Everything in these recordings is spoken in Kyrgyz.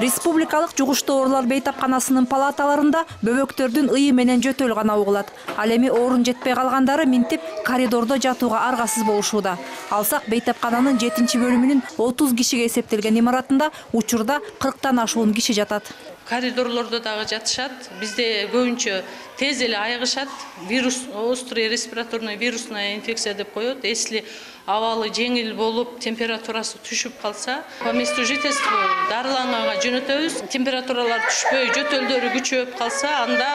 Республикалык жугуштуу оорулар бейтапканасынын палаталарында бөбөктөрдүн ıyı менен жөтөл гана угулат. Ал эми орун жетпей калгандары минтип коридордо жатууга аргасыз болушууда. Алсак бейтапкананын 7-бөлүмүнүн 30 кишиге эсептелген имаратында учурда 40тан ашуун киши жатат. Коридорлордо дагы жатышат. Бизде көбүнчө тез эле айыгышат. Вирус, острый респираторный вирусная инфекция деп коет. Если абалы жеңил болуп, температурасы түшүп калса, по месту жительства дарыланганга жөнөтөбүз. Температуралар түшпөй, жөтөлдөрү күчөп калса, анда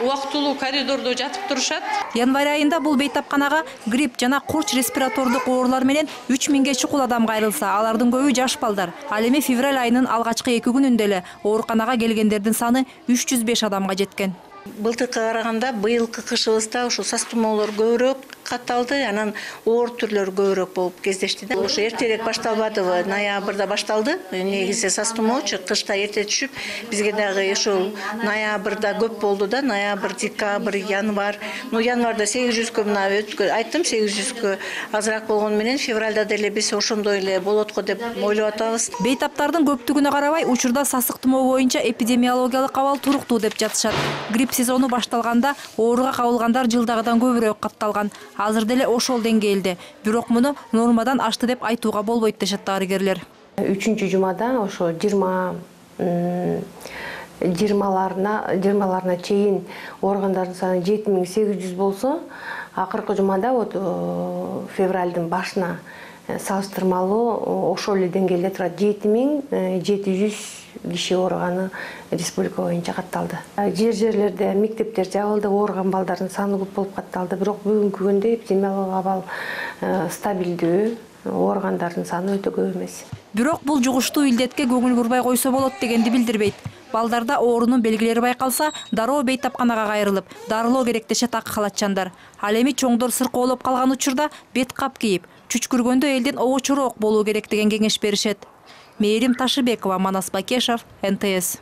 убактылуу коридордо жатып турушат. Январь айында бул бейтапканага грипп жана курч респиратордук оорулар менен 3000ге чукул адам кайрылса, алардын көбү жаш балдар. Ал эми февраль айынын алгачкы 2 күнүндө эле ооруканага келгендердин саны 305 адамга жеткен. Былтыркы караганда быйылкы кышыбызда ушу сас тумоолор көбүрөөк катталды, анан оор түрлөр көбүрөөк болуп кездешти да. Ошо эртерээк башталбадыбы, ноябрда башталды. Негизи сас тумоочу кышта эрте түшүп, бизге дагы ошол ноябрда көп болду да, ноябрь, декабрь, январь. Январда 800кө мына өткөн, айттым 800кө азыраак болгону менен февралда деле биз ошондой эле болот го деп ойлоп атабыз. Бейтаптардын көптүгүнө карабай, учурда сасык тумоо боюнча эпидемиологиялык абал туруктуу деп жатышат. Грипп сезону башталганда ооруга кабылгандар жылдагыдан көбүрөөк катталган. Азыр деле ошол деңгээлде. Бирок муну нормадан ашты деп айтууга болбойт дешет дарыгерлер. 3-жумада ошо 20-ларына чейин ооругандардын саны 7800 болсо, акыркы жумада февралдын башына салыштырмалуу ошол эле деңгээлде турат. 7700 киши ооруганы республика боюнча катталды. Жерлерде мектептер жабылды, ооруган балдардын саны көп болуп катталды. Бирок бүгүнкү күндө эпидемиологиялык абал стабилдүү, ооругандардын саны өтө көп эмес. Бирок бул жугуштуу илдетке көңүл бурбай койсо болот дегенди билдирбейт. Балдарда оорунун белгилери байкалса, дароо бейтапканага кайрылып, дарылоо керек дешет ак халатчандар. Ал эми чоңдор сыркоолоп калган учурда бет кап кийип, чүчкүргөндө элден обочуроок болуу керек деген кеңеш беришет. Мээрим Ташыбекова, Манас Бакешев, НТС.